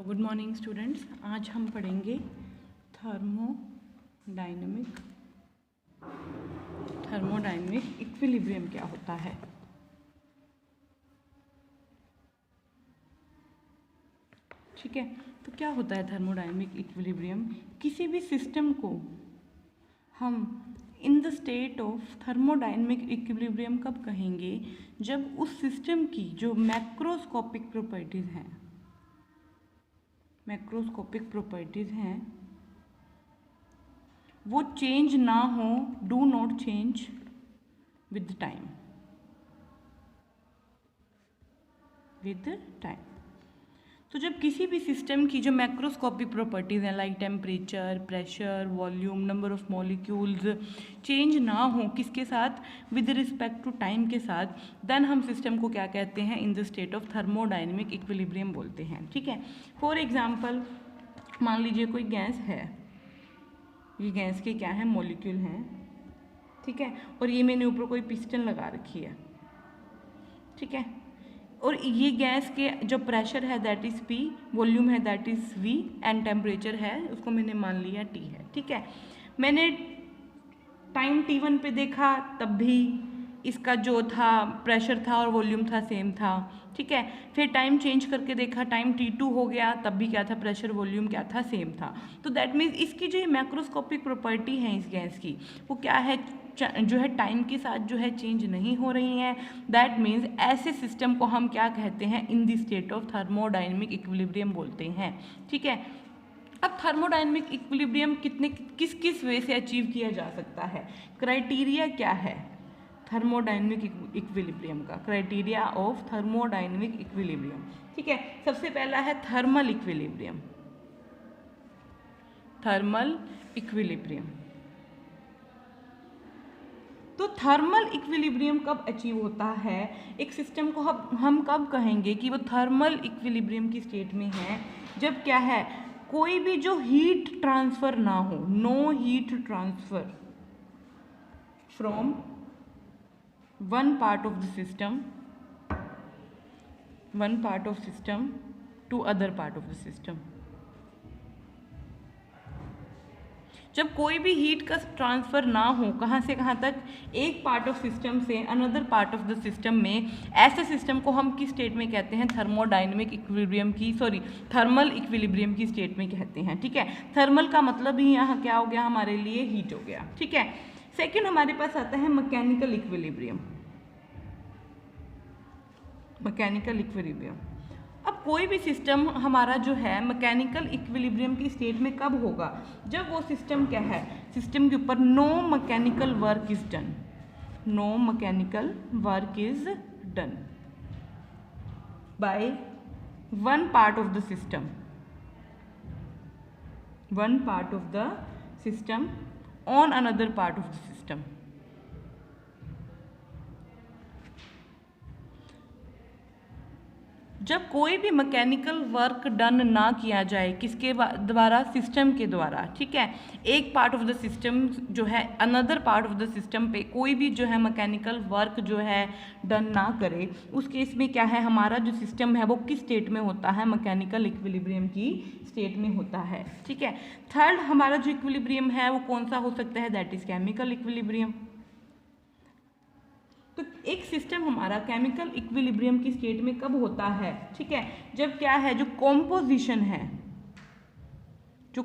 तो good morning students, आज हम पढ़ेंगे थर्मोडायनेमिक इक्विलिब्रियम क्या होता है। ठीक है, तो क्या होता है थर्मोडायनेमिक इक्विलिब्रियम? किसी भी सिस्टम को हम in the state of thermodynamic equilibrium कब कहेंगे? जब उस सिस्टम की जो मैक्रोस्कोपिक प्रॉपर्टीज हैं वो चेंज ना हो, do not change with time. तो जब किसी भी सिस्टम की जो मैक्रोस्कोपिक प्रॉपर्टीज हैं like temperature, pressure, volume, number of molecules change ना हो किसके साथ? विद रिस्पेक्ट टू टाइम के साथ, देन हम सिस्टम को क्या कहते हैं? In the state of thermodynamic equilibrium बोलते हैं। ठीक है, फॉर एग्जांपल मान लीजिए कोई गैस है, ये गैस के क्या है? मॉलिक्यूल हैं। ठीक है, और ये मैंने ऊपर कोई पिस्टन लगा रखी है। ठीक है, और ये गैस के जो प्रेशर है दैट इज़ P, वॉल्यूम है that is V and temperature है उसको मैंने मान लिया T है। ठीक है, मैंने टाइम T1 पे देखा तब भी इसका जो था प्रेशर था और वॉल्यूम था सेम था। ठीक है, फिर टाइम चेंज करके देखा, टाइम T2 हो गया तब भी क्या था? प्रेशर वॉल्यूम क्या था? सेम था। तो दैट मीन्स इसकी जो मैक्रोस्कोपिक प्रॉपर्टी है इस गैस की वो क्या है? जो है टाइम के साथ जो है चेंज नहीं हो रही हैं। दैट मीन्स ऐसे सिस्टम को हम क्या कहते हैं? In the state of thermodynamic equilibrium बोलते हैं। ठीक है, अब थर्मोडायनेमिक इक्विलिब्रियम किस किस वे से अचीव किया जा सकता है? क्राइटेरिया क्या है थर्मोडायनेमिक इक्विलिब्रियम का? Criteria of thermodynamic equilibrium. ठीक है, सबसे पहला है थर्मल इक्विलिब्रियम। तो थर्मल इक्विलिब्रियम कब अचीव होता है? एक सिस्टम को हम कब कहेंगे कि वो थर्मल इक्विलिब्रियम की स्टेट में है? जब क्या है? कोई भी जो हीट ट्रांसफर ना हो, no heat transfer from one part of system to other part of the system। जब कोई भी हीट का ट्रांसफ़र ना हो, कहाँ से कहाँ तक? एक पार्ट ऑफ सिस्टम से another part of the system में, ऐसे सिस्टम को हम किस स्टेट में कहते हैं? थर्मोडायनेमिक इक्विलिब्रियम की थर्मल इक्विलिब्रियम की स्टेट में कहते हैं। ठीक है, थर्मल का मतलब ही यहाँ क्या हो गया? हमारे लिए हीट हो गया। ठीक है, सेकेंड हमारे पास आता है मैकेनिकल इक्विलिब्रियम। अब कोई भी सिस्टम हमारा जो है मैकेनिकल इक्विलिब्रियम की स्टेट में कब होगा? जब वो सिस्टम क्या है? सिस्टम के ऊपर no mechanical work is done by one part of the system on another part of the system. जब कोई भी मैकेनिकल वर्क डन ना किया जाए, किसके द्वारा? सिस्टम के द्वारा। ठीक है, एक पार्ट ऑफ द सिस्टम जो है another part of the system पे कोई भी जो है मैकेनिकल वर्क जो है डन ना करे, उस केस में क्या है? हमारा जो सिस्टम है वो किस स्टेट में होता है? मैकेनिकल इक्विलिब्रियम की स्टेट में होता है। ठीक है, थर्ड हमारा जो इक्विलिब्रियम है वो कौन सा हो सकता है? That is chemical equilibrium. तो एक सिस्टम हमारा केमिकल इक्विलिब्रियम की स्टेट में कब होता है? ठीक है, जब क्या है? जो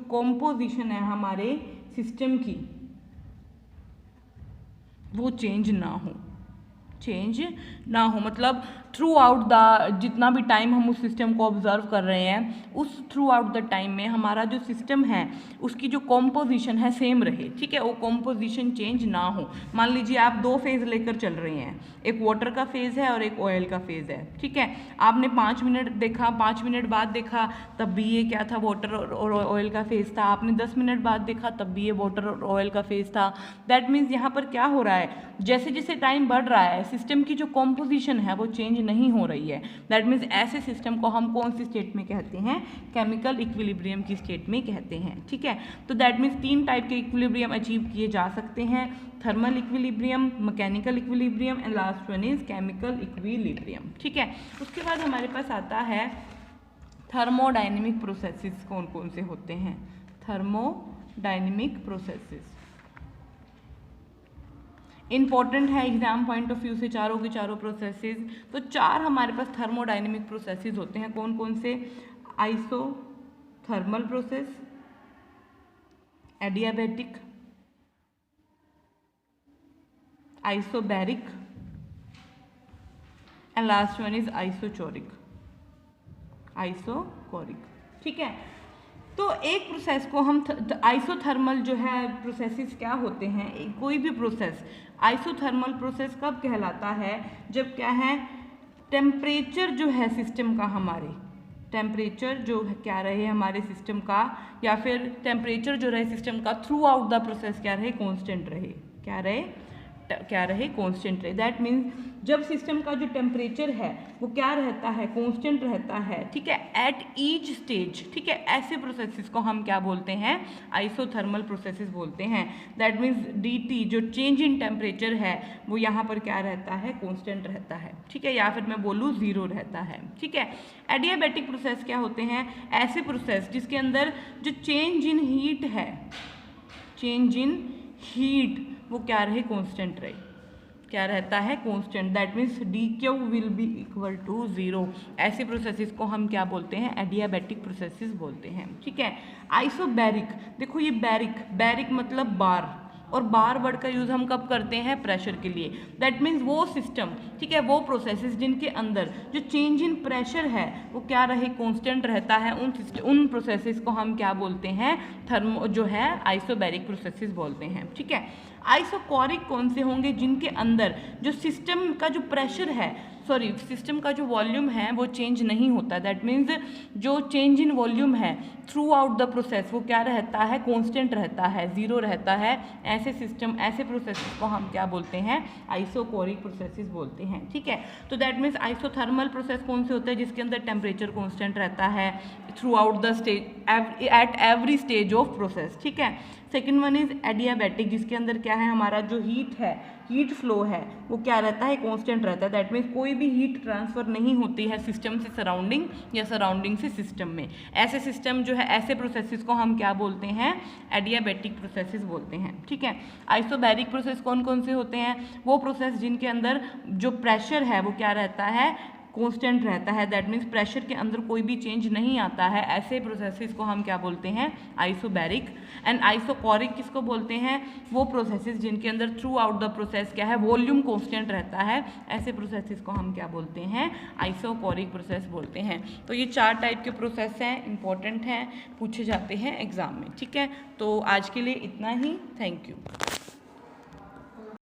कॉम्पोजिशन है हमारे सिस्टम की वो चेंज ना हो, मतलब थ्रू आउट द जितना भी टाइम हम उस सिस्टम को ऑब्जर्व कर रहे हैं, उस थ्रू आउट द टाइम में हमारा जो सिस्टम है उसकी जो कॉम्पोजिशन है सेम रहे। ठीक है, वो कॉम्पोजिशन चेंज ना हो। मान लीजिए आप दो फेज़ लेकर चल रहे हैं, एक वाटर का फेज़ है और एक ऑयल का फेज़ है। ठीक है, आपने 5 मिनट देखा, 5 मिनट बाद देखा तब भी ये क्या था? वाटर और ऑयल का फेज़ था। आपने 10 मिनट बाद देखा तब भी ये वाटर और ऑयल का फेज़ था। दैट मीन्स यहाँ पर क्या हो रहा है? जैसे जैसे टाइम बढ़ रहा है सिस्टम की जो कॉम्पोजिशन है वो चेंज नहीं हो रही है। दैट मीन्स ऐसे सिस्टम को हम कौन सी स्टेट में कहते हैं? केमिकल इक्विलिब्रियम की स्टेट में कहते हैं। ठीक है, तो दैट मीन्स 3 टाइप के इक्विलिब्रियम अचीव किए जा सकते हैं: thermal equilibrium, mechanical equilibrium and last one is chemical equilibrium. ठीक है, उसके बाद हमारे पास आता है थर्मोडाइनमिक प्रोसेसेस कौन कौन से होते हैं? थर्मोडाइनमिक प्रोसेसेस इंपॉर्टेंट है एग्जाम पॉइंट ऑफ व्यू से चारों के चारों प्रोसेसेस। तो 4 हमारे पास थर्मोडाइनमिक प्रोसेसेस होते हैं। कौन कौन से? Isothermal process, adiabatic, isobaric and last one is isochoric, isochoric. ठीक है, तो एक प्रोसेस को हम आइसोथर्मल जो है प्रोसेसेस क्या होते हैं? कोई भी प्रोसेस आइसोथर्मल प्रोसेस कब कहलाता है? जब क्या है, टेम्परेचर जो है सिस्टम का, हमारे टेम्परेचर जो क्या रहे हमारे सिस्टम का, या फिर टेम्परेचर जो रहे सिस्टम का थ्रू आउट द प्रोसेस क्या रहे? कांस्टेंट रहे। क्या रहे? कांस्टेंट रहे। दैट मीन्स जब सिस्टम का जो टेम्परेचर है वो क्या रहता है? कांस्टेंट रहता है। ठीक है, एट ईच स्टेज। ठीक है, ऐसे प्रोसेसेस को हम क्या बोलते हैं? आइसोथर्मल प्रोसेसेस बोलते हैं। दैट मीन्स dt जो चेंज इन टेम्परेचर है वो यहाँ पर क्या रहता है? कांस्टेंट रहता है। ठीक है, या फिर मैं बोलूँ 0 रहता है। ठीक है, एडियाबैटिक प्रोसेस क्या होते हैं? ऐसे प्रोसेस जिसके अंदर जो चेंज इन हीट है, चेंज इन हीट वो क्या रहे? कांस्टेंट रहे। क्या रहता है? Constant. That means dq will be equal to 0। ऐसे प्रोसेसेस को हम क्या बोलते हैं? एडियाबैटिक प्रोसेसेस बोलते हैं। ठीक है, आइसोबैरिक, देखो ये बैरिक मतलब बार, और बार वर्ड का यूज़ हम कब करते हैं? प्रेशर के लिए। दैट मीन्स वो सिस्टम, ठीक है, वो प्रोसेसेस जिनके अंदर जो चेंज इन प्रेशर है वो क्या रहे? कांस्टेंट रहता है। उन प्रोसेसेस को हम क्या बोलते हैं? जो है आइसोबैरिक प्रोसेसेस बोलते हैं। ठीक है, आइसोकोरिक कौन से होंगे? जिनके अंदर जो सिस्टम का जो प्रेशर है, सॉरी सिस्टम का जो वॉल्यूम है वो चेंज नहीं होता। दैट मीन्स जो चेंज इन वॉल्यूम है थ्रू आउट द प्रोसेस वो क्या रहता है? कांस्टेंट रहता है, 0 रहता है। ऐसे सिस्टम, ऐसे प्रोसेसेस को हम क्या बोलते हैं? आइसोकोरिक प्रोसेसेस बोलते हैं। ठीक है, तो दैट मीन्स आइसोथर्मल प्रोसेस कौन से होते हैं? जिसके अंदर टेम्परेचर कांस्टेंट रहता है through out the stage, at every stage of process. ठीक है, सेकेंड वन इज एडियाबैटिक, जिसके अंदर क्या है? हमारा जो हीट है, हीट फ्लो है वो क्या रहता है? कांस्टेंट रहता है। दैट मीन्स कोई भी हीट ट्रांसफर नहीं होती है सिस्टम से सराउंडिंग या सराउंडिंग से सिस्टम में। ऐसे सिस्टम जो है, ऐसे प्रोसेसेस को हम क्या बोलते हैं? एडियाबैटिक प्रोसेसेस बोलते हैं। ठीक है, आइसोबैरिक प्रोसेस कौन कौन से होते हैं? वो प्रोसेस जिनके अंदर जो प्रेशर है वो क्या रहता है? कांस्टेंट रहता है। दैट मीन्स प्रेशर के अंदर कोई भी चेंज नहीं आता है। ऐसे प्रोसेसेस को हम क्या बोलते हैं? आइसोबैरिक। एंड आइसोकोरिक किसको बोलते हैं? वो प्रोसेसेस जिनके अंदर थ्रू आउट द प्रोसेस क्या है? वॉल्यूम कांस्टेंट रहता है। ऐसे प्रोसेसेस को हम क्या बोलते हैं? आइसोकोरिक प्रोसेस बोलते हैं। तो ये 4 टाइप के प्रोसेस हैं, इंपॉर्टेंट हैं, पूछे जाते हैं एग्जाम में। ठीक है, तो आज के लिए इतना ही। Thank you.